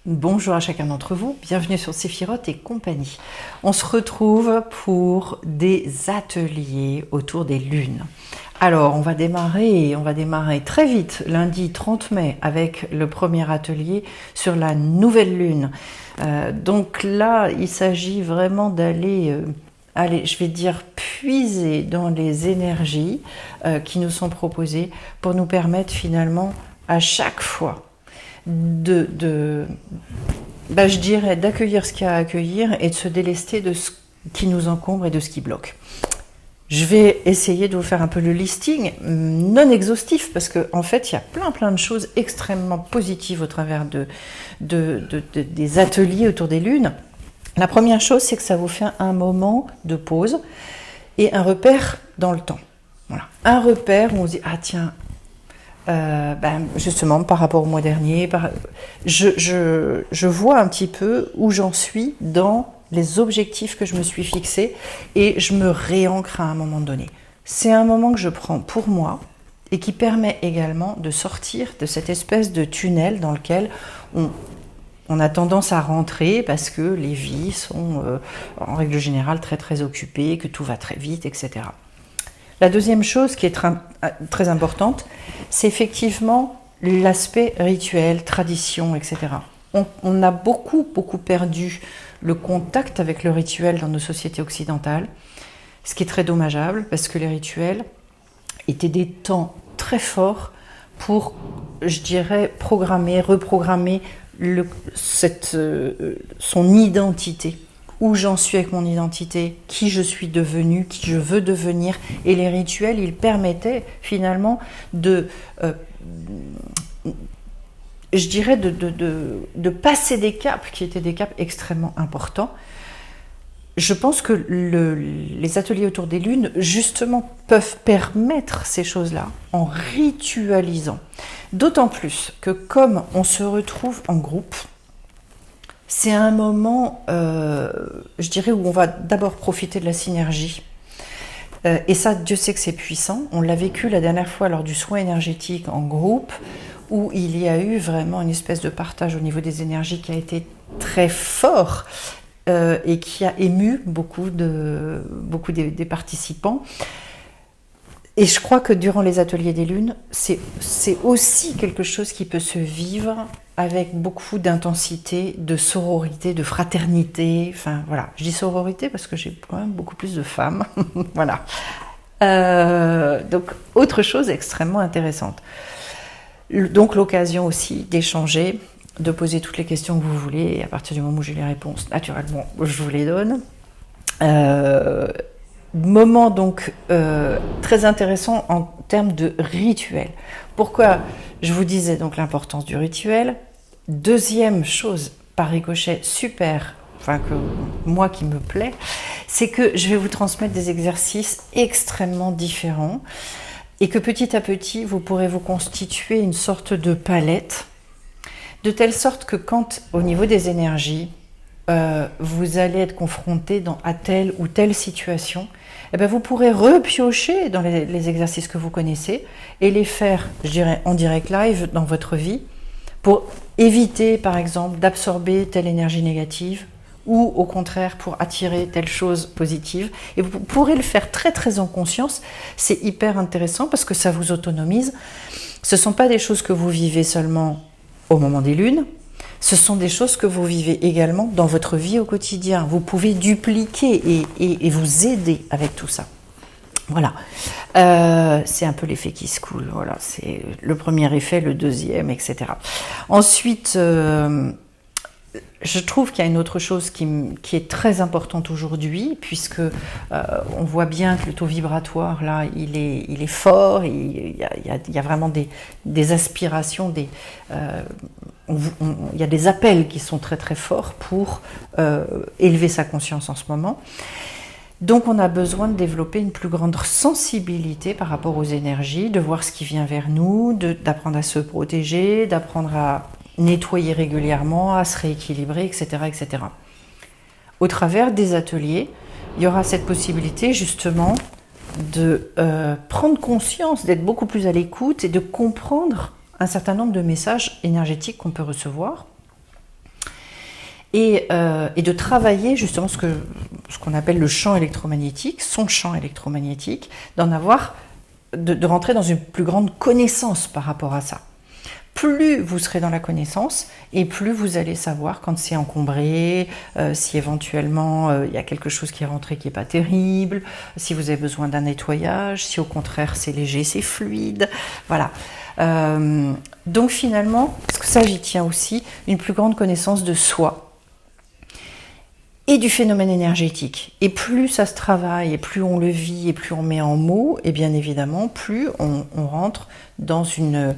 Bonjour à chacun d'entre vous, bienvenue sur Séphiroth et compagnie. On se retrouve pour des ateliers autour des lunes. Alors on va démarrer très vite, lundi 30 mai, avec le premier atelier sur la nouvelle lune. Donc là, il s'agit vraiment d'aller, je vais dire, puiser dans les énergies qui nous sont proposées pour nous permettre finalement à chaque fois je dirais d'accueillir ce qu'il y a à accueillir et de se délester de ce qui nous encombre et de ce qui bloque. Je vais essayer de vous faire un peu le listing, non exhaustif, parce qu'en fait, il y a plein de choses extrêmement positives au travers des ateliers autour des lunes. La première chose, c'est que ça vous fait un moment de pause et un repère dans le temps. Voilà. Un repère où on se dit, ah tiens, justement par rapport au mois dernier, je vois un petit peu où j'en suis dans les objectifs que je me suis fixés et je me réancre à un moment donné. C'est un moment que je prends pour moi et qui permet également de sortir de cette espèce de tunnel dans lequel on a tendance à rentrer parce que les vies sont en règle générale très occupées, que tout va très vite, etc. La deuxième chose qui est très importante, c'est effectivement l'aspect rituel, tradition, etc. On a beaucoup perdu le contact avec le rituel dans nos sociétés occidentales, ce qui est très dommageable parce que les rituels étaient des temps très pour, je dirais, reprogrammer son identité. Où j'en suis avec mon identité, qui je suis devenue, qui je veux devenir. Et les rituels, ils permettaient finalement de passer des caps qui étaient des caps extrêmement importants. Je pense que les ateliers autour des lunes, justement, peuvent permettre ces choses-là en ritualisant. D'autant plus que comme on se retrouve en groupe, c'est un moment, je dirais, où on va d'abord profiter de la synergie. Et ça, Dieu sait que c'est puissant. On l'a vécu la dernière fois lors du soin énergétique en groupe, où il y a eu vraiment une espèce de partage au niveau des énergies qui a été très fort et qui a ému beaucoup des participants. Et je crois que durant les ateliers des lunes, c'est aussi quelque chose qui peut se vivre avec beaucoup d'intensité, de sororité, de fraternité. Enfin voilà, je dis sororité parce que j'ai quand même beaucoup plus de femmes. Voilà. Donc autre chose extrêmement intéressante. Donc l'occasion aussi d'échanger, de poser toutes les questions que vous voulez. Et à partir du moment où j'ai les réponses, naturellement, je vous les donne. Moment donc très intéressant en termes de rituel. Pourquoi je vous disais donc l'importance du rituel? Deuxième chose par ricochet super, enfin que moi qui me plaît, c'est que je vais vous transmettre des exercices extrêmement différents et que petit à petit vous pourrez vous constituer une sorte de palette, de telle sorte que quand au niveau des énergies vous allez être confronté à telle ou telle situation, eh bien vous pourrez repiocher dans les exercices que vous connaissez et les faire, je dirais, en direct live dans votre vie pour éviter, par exemple, d'absorber telle énergie négative ou au contraire pour attirer telle chose positive. Et vous pourrez le faire très en conscience. C'est hyper intéressant parce que ça vous autonomise. Ce ne sont pas des choses que vous vivez seulement au moment des lunes. Ce sont des choses que vous vivez également dans votre vie au quotidien. Vous pouvez dupliquer et vous aider avec tout ça. Voilà. C'est un peu l'effet qui se coule. Voilà. C'est le premier effet, le deuxième, etc. Ensuite, je trouve qu'il y a une autre chose qui est très importante aujourd'hui, puisque on voit bien que le taux vibratoire, là, il est fort, il y a vraiment des aspirations, il y a des appels qui sont très forts pour élever sa conscience en ce moment. Donc on a besoin de développer une plus grande sensibilité par rapport aux énergies, de voir ce qui vient vers nous, d'apprendre à se protéger, d'apprendre à nettoyer régulièrement, à se rééquilibrer, etc., etc. Au travers des ateliers, il y aura cette possibilité justement de prendre conscience, d'être beaucoup plus à l'écoute et de comprendre un certain nombre de messages énergétiques qu'on peut recevoir et de travailler justement ce qu'on appelle le champ électromagnétique, son champ électromagnétique, de rentrer dans une plus grande connaissance par rapport à ça. Plus vous serez dans la connaissance et plus vous allez savoir quand c'est encombré, si éventuellement il y a quelque chose qui est rentré qui n'est pas terrible, si vous avez besoin d'un nettoyage, si au contraire c'est léger, c'est fluide, voilà. Donc finalement, parce que ça j'y tiens aussi, une plus grande connaissance de soi et du phénomène énergétique. Et plus ça se travaille, et plus on le vit, et plus on met en mots, et bien évidemment, plus on rentre dans une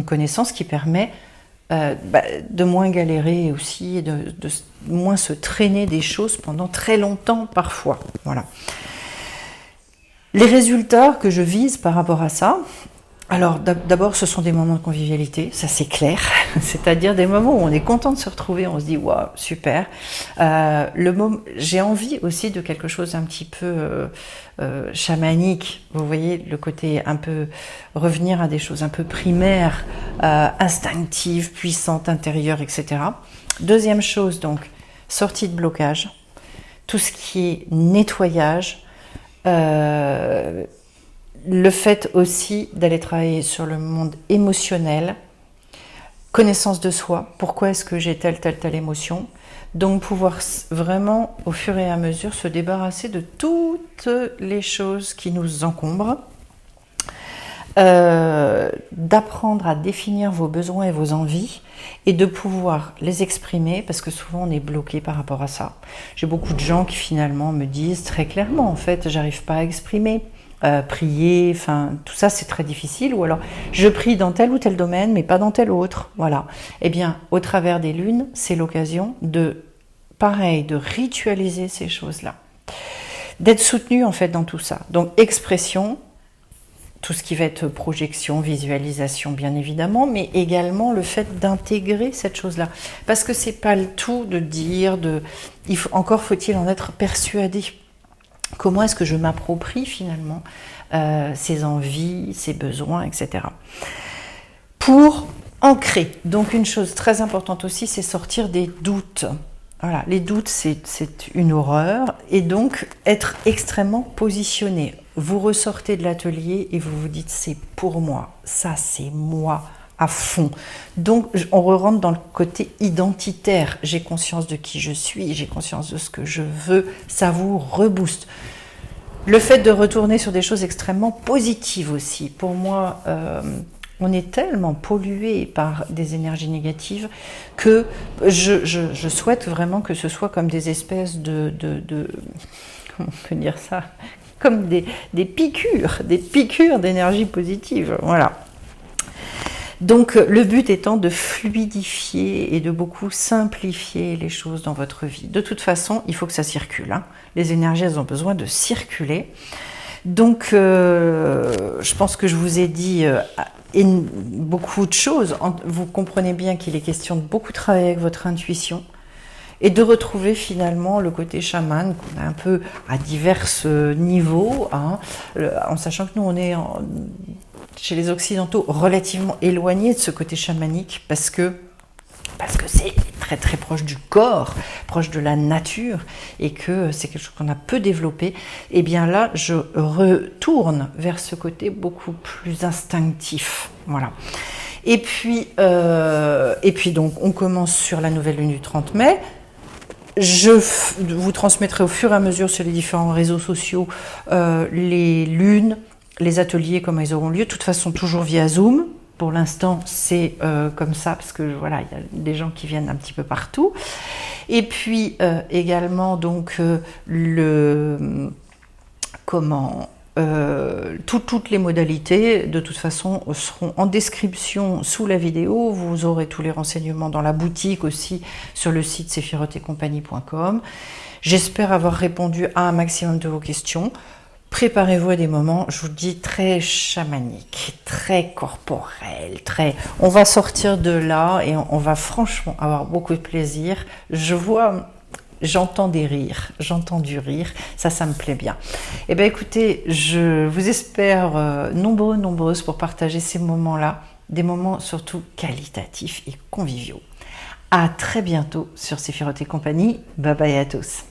connaissance qui permet de moins galérer aussi, et de moins se traîner des choses pendant très longtemps parfois. Voilà. Les résultats que je vise par rapport à ça, alors d'abord ce sont des moments de convivialité, ça c'est clair, c'est-à-dire des moments où on est content de se retrouver, on se dit waouh super. J'ai envie aussi de quelque chose un petit peu chamanique, vous voyez le côté un peu revenir à des choses un peu primaires, instinctives, puissantes, intérieures, etc. Deuxième chose donc, sortie de blocage, tout ce qui est nettoyage. Le fait aussi d'aller travailler sur le monde émotionnel, connaissance de soi, pourquoi est-ce que j'ai telle émotion, donc pouvoir vraiment au fur et à mesure se débarrasser de toutes les choses qui nous encombrent, d'apprendre à définir vos besoins et vos envies et de pouvoir les exprimer parce que souvent on est bloqué par rapport à ça. J'ai beaucoup de gens qui finalement me disent très clairement en fait j'arrive pas à exprimer. Prier, enfin tout ça c'est très difficile, ou alors je prie dans tel ou tel domaine mais pas dans tel autre, voilà. Eh bien au travers des lunes c'est l'occasion de ritualiser ces choses-là, d'être soutenu en fait dans tout ça, donc expression, tout ce qui va être projection, visualisation bien évidemment, mais également le fait d'intégrer cette chose-là, parce que c'est pas le tout de dire, encore faut-il en être persuadé. Comment est-ce que je m'approprie finalement ses envies, ses besoins, etc. Pour ancrer. Donc une chose très importante aussi, c'est sortir des doutes. Voilà, les doutes, c'est une horreur. Et donc être extrêmement positionné. Vous ressortez de l'atelier et vous vous dites c'est pour moi, ça c'est moi à fond. Donc on rentre dans le côté identitaire. J'ai conscience de qui je suis, j'ai conscience de ce que je veux, ça vous rebooste. Le fait de retourner sur des choses extrêmement positives aussi. Pour moi, on est tellement pollué par des énergies négatives que je souhaite vraiment que ce soit comme des espèces comment on peut dire ça, comme des piqûres d'énergie positive, voilà. Donc le but étant de fluidifier et de beaucoup simplifier les choses dans votre vie. De toute façon, il faut que ça circule, hein. Les énergies, elles ont besoin de circuler. Donc je pense que je vous ai dit beaucoup de choses. Vous comprenez bien qu'il est question de beaucoup travailler avec votre intuition et de retrouver finalement le côté chaman qu'on a un peu à divers niveaux, hein, en sachant que nous on est chez les Occidentaux relativement éloignés de ce côté chamanique parce que c'est très très proche du corps, proche de la nature et que c'est quelque chose qu'on a peu développé. Et bien là, je retourne vers ce côté beaucoup plus instinctif. Voilà. Et puis donc, on commence sur la nouvelle lune du 30 mai. Je vous transmettrai au fur et à mesure sur les différents réseaux sociaux les lunes, les ateliers, comment ils auront lieu. De toute façon, toujours via Zoom. Pour l'instant, c'est comme ça, parce que voilà, il y a des gens qui viennent un petit peu partout. Et puis également, donc, toutes les modalités, de toute façon, seront en description sous la vidéo. Vous aurez tous les renseignements dans la boutique aussi, sur le site sephirotetcompagnie.com. J'espère avoir répondu à un maximum de vos questions. Préparez-vous à des moments, je vous dis, très chamaniques, très corporels, on va sortir de là et on va franchement avoir beaucoup de plaisir. J'entends des rires, j'entends du rire, ça me plaît bien. Eh bien écoutez, je vous espère nombreuses pour partager ces moments-là, des moments surtout qualitatifs et conviviaux. À très bientôt sur Séphiroth et compagnie. Bye bye à tous.